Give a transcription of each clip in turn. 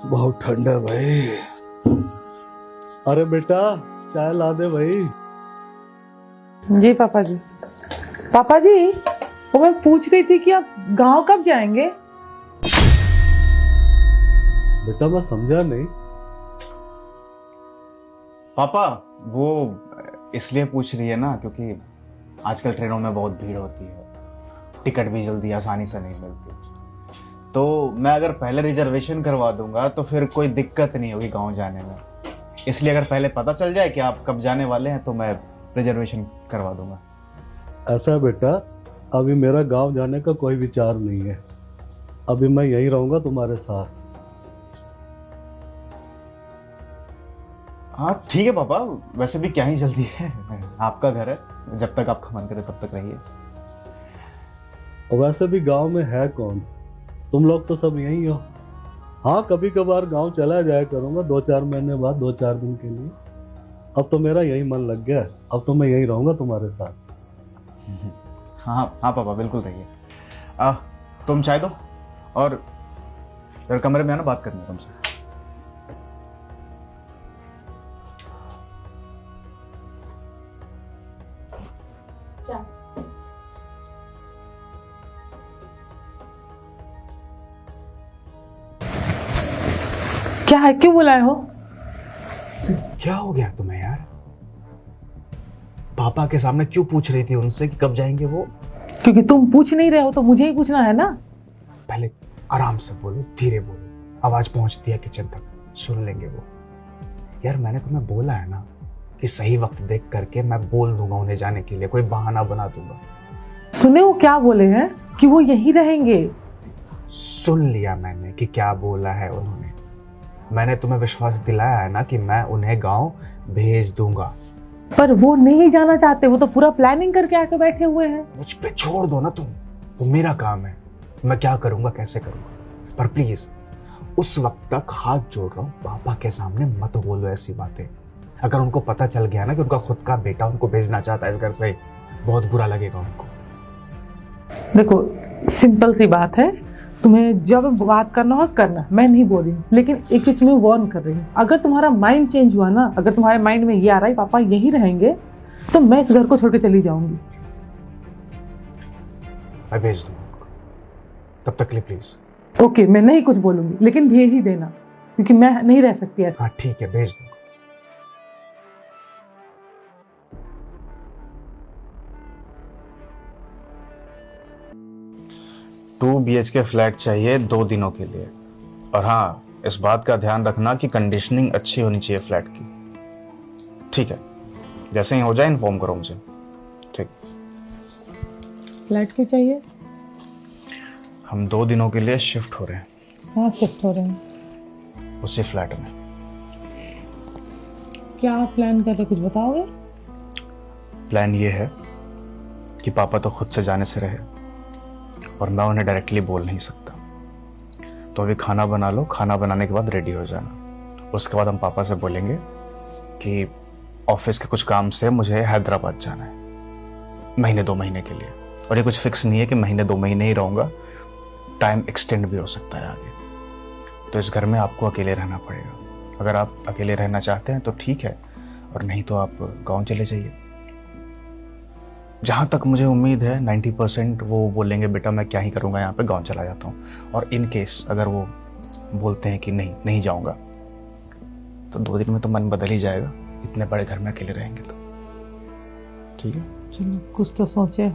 बहुत ठंडा है भाई। अरे बेटा चाय ला दे भाई। जी पापा जी। पापा जी, वो मैं पूछ रही थी कि आप गांव कब जाएंगे? बेटा मैं समझा नहीं। पापा, वो इसलिए पूछ रही है ना क्योंकि आजकल ट्रेनों में बहुत भीड़ होती है, टिकट भी जल्दी आसानी से नहीं मिलती। तो मैं अगर पहले रिजर्वेशन करवा दूंगा तो फिर कोई दिक्कत नहीं होगी गांव जाने में। इसलिए अगर पहले पता चल जाए कि आप कब जाने वाले हैं तो मैं रिजर्वेशन करवा दूंगा। ऐसा है बेटा, अभी मेरा गांव जाने का कोई विचार नहीं है। अभी मैं यहीं रहूंगा तुम्हारे साथ। हाँ ठीक है पापा, वैसे भी क्या ही जल्दी है, आपका घर है, जब तक आपका मन करे तब तक रहिए। और वैसे भी गांव में है कौन, तुम लोग तो सब यहीं हो। हाँ कभी कभार गांव चला जाया करूंगा 2-4 महीने बाद, 2-4 दिन के लिए। अब तो मेरा यही मन लग गया है, अब तो मैं यहीं रहूंगा तुम्हारे साथ। हाँ हाँ पापा बिल्कुल रहिए। तुम चाय दो और फिर कमरे में आना, बात करनी है तुमसे। क्या है, क्यों बुलाए हो? क्या हो गया तुम्हें यार? पापा के सामने क्यों पूछ रही थी उनसे कि कब जाएंगे वो? क्योंकि तुम पूछ नहीं रहे हो तो मुझे ही पूछना है ना। पहले आराम से बोलो, धीरे बोलो, आवाज पहुंचती है किचन तक, सुन लेंगे वो। यार मैंने तुम्हें बोला है ना कि सही वक्त देख करके मैं बोल दूंगा उन्हें जाने के लिए, कोई बहाना बना दूंगा। सुने वो क्या बोले हैं कि वो यहीं रहेंगे। सुन लिया मैंने कि क्या बोला है उन्होंने। मैंने तुम्हें विश्वास दिलाया है ना कि मैं उन्हें गांव भेज दूंगा। पर वो नहीं जाना चाहते, वो तो पूरा प्लानिंग करके आके बैठे हुए हैं। मुझ पे छोड़ दो ना तुम, वो मेरा काम है, मैं क्या करूंगा कैसे करूंगा। पर प्लीज उस वक्त तक हाथ जोड़ रहा हूं, पापा के सामने मत बोलो ऐसी बातें। अगर उनको पता चल गया ना कि उनका खुद का बेटा उनको भेजना चाहता है इस घर से, बहुत बुरा लगेगा उनको। देखो सिंपल सी बात है, तुम्हें जब बात करना हो करना, मैं नहीं बोल रही हूँ, लेकिन एक चीज में वार्न कर रही हूँ। अगर तुम्हारा माइंड चेंज हुआ ना, अगर तुम्हारे माइंड में ये आ रहा है पापा यहीं रहेंगे, तो मैं इस घर को छोड़ के चली जाऊंगी। मैं भेज दूंगा उनको, तब तक के लिए प्लीज। ओके मैं नहीं कुछ बोलूंगी, लेकिन भेज ही देना, क्योंकि मैं नहीं रह सकती ऐसा। हाँ ठीक है, भेज दूंगा। 2 BHK फ्लैट चाहिए 2 दिनों के लिए। और हाँ, इस बात का ध्यान रखना कि कंडीशनिंग अच्छी होनी चाहिए फ्लैट की। ठीक है, जैसे ही हो जाए इन्फॉर्म करो मुझे। ठीक। फ्लैट की चाहिए? हम 2 दिनों के लिए शिफ्ट हो रहे हैं। हाँ शिफ्ट हो रहे हैं। उसी फ्लैट में। क्या आप प्लान कर रहे, कुछ बताओगे? प्लान ये है कि पापा तो खुद से जाने से रहे और मैं उन्हें डायरेक्टली बोल नहीं सकता। तो अभी खाना बना लो, खाना बनाने के बाद रेडी हो जाना। उसके बाद हम पापा से बोलेंगे कि ऑफिस के कुछ काम से मुझे हैदराबाद जाना है महीने 2 महीने के लिए। और ये कुछ फिक्स नहीं है कि महीने 2 महीने ही रहूँगा, टाइम एक्सटेंड भी हो सकता है आगे। तो इस घर में आपको अकेले रहना पड़ेगा। अगर आप अकेले रहना चाहते हैं तो ठीक है, और नहीं तो आप गाँव चले जाइए। जहाँ तक मुझे उम्मीद है 90% वो बोलेंगे बेटा मैं क्या ही करूँगा यहाँ पे, गांव चला जाता हूँ। और इन केस अगर वो बोलते हैं कि नहीं जाऊँगा, तो 2 दिन में तो मन बदल ही जाएगा, इतने बड़े घर में अकेले रहेंगे तो। ठीक है, चलो कुछ तो सोचे।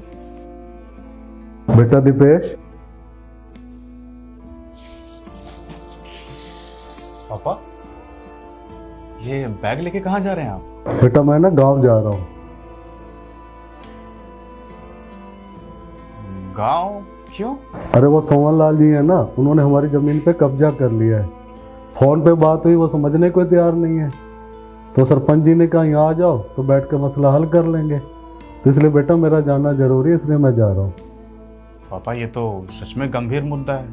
बेटा दीपेश। पापा ये बैग लेके कहाँ जा रहे हैं आप? बेटा मैं ना गांव जा रहा हूँ। गांव क्यों? अरे वो सोमन लाल जी है ना, उन्होंने हमारी जमीन पे कब्जा कर लिया है। फोन पे बात हुई, वो समझने को तैयार नहीं है। तो सरपंच जी ने कहा यहाँ आ जाओ तो बैठ के मसला हल कर लेंगे। तो इसलिए बेटा मेरा जाना जरूरी है, इसलिए मैं जा रहा हूँ। पापा ये तो सच में गंभीर मुद्दा है,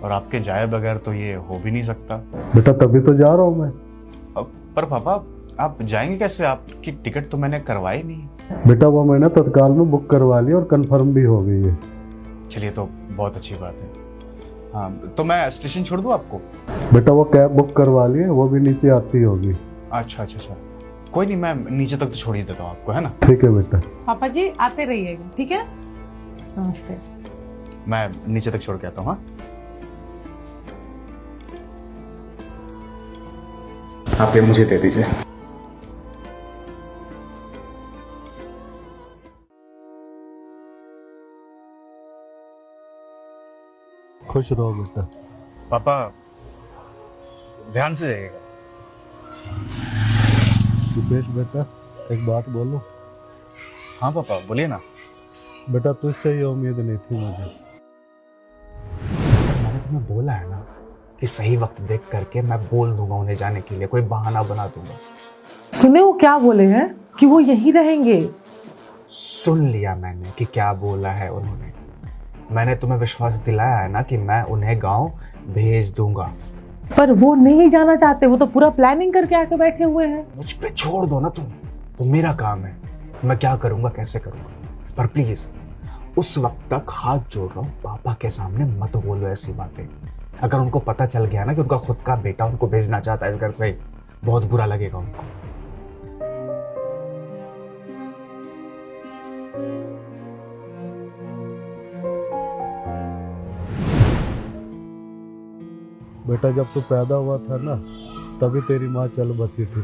और आपके जाए बगैर तो ये हो भी नहीं सकता। बेटा तभी तो जा रहा हूँ मैं। पर पापा आप जाएंगे कैसे? आपकी टिकट तो मैंने करवाई नहीं। बेटा वो मैंने तत्काल में बुक करवा ली और कंफर्म भी हो गई है। चलिए तो बहुत अच्छी बात है। हाँ तो मैं स्टेशन छोड़ दूँ आपको? बेटा वो कैब बुक करवा लिए, वो भी नीचे आती होगी। अच्छा अच्छा अच्छा, कोई नहीं, मैं नीचे तक तो छोड़ ही देता हूँ आपको, है ना? ठीक है बेटा। पापा जी आते रहिएगा, ठीक है? नमस्ते। मैं नीचे तक छोड़ के आता हूँ। हाँ, आप ये मुझे दे दीजिए। खुश रहो बेटा। पापा ध्यान से जाइएगा। दीपेश बेटा एक बात बोलूं? हाँ पापा बोलिए ना। बेटा तुझसे ये उम्मीद नहीं थी मुझे। मैंने तुम्हें बोला है ना कि सही वक्त देख करके मैं बोल दूंगा उन्हें जाने के लिए, कोई बहाना बना दूंगा। सुने वो क्या बोले हैं कि वो यहीं रहेंगे? सुन लिया मैंने कि क्या बोला है उन्होंने। मैंने तुम्हें विश्वास दिलाया है ना कि मैं उन्हें गांव भेज दूंगा। पर वो नहीं जाना चाहते, वो तो पूरा प्लानिंग करके आके बैठे हुए हैं। मुझ पे छोड़ दो ना तुम, वो मेरा काम है, मैं क्या करूंगा कैसे करूंगा। पर प्लीज उस वक्त तक हाथ जोड़ रहा हूँ, पापा के सामने मत बोलो ऐसी बातें। अगर उनको पता चल गया ना कि उनका खुद का बेटा उनको भेजना चाहता है इस घर से, बहुत बुरा लगेगा उनको। बेटा जब तू पैदा हुआ था ना तभी तेरी माँ चल बसी थी,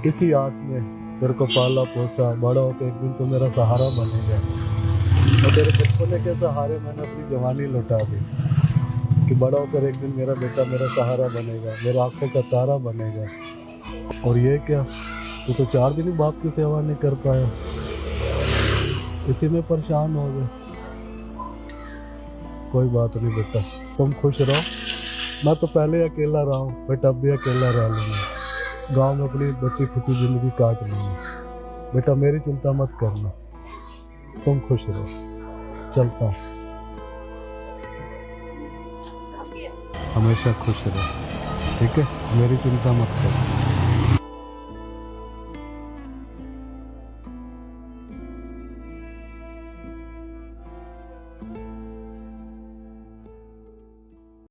इसी आस में तेरे को पाला पोसा, बड़ा होकर एक दिन तू मेरा सहारा बनेगा। और तेरे बचपने के सहारे मैंने अपनी जवानी लुटा दी कि बड़ा होकर एक दिन मेरा बेटा मेरा सहारा बनेगा, मेरा आंखों का तारा बनेगा। और ये क्या, तू तो 4 दिन ही बाप की सेवा नहीं कर पाया, इसी में परेशान हो गए। कोई बात नहीं बेटा, तुम खुश रहो। मैं तो पहले अकेला रहा हूँ बट अब भी अकेला रह लूँगा। गांव में अपनी बच्ची खुची जिंदगी काट लूँगा। बेटा मेरी चिंता मत करना, तुम खुश रहो। चलता हूँ, हमेशा खुश रहो, ठीक है? मेरी चिंता मत करो।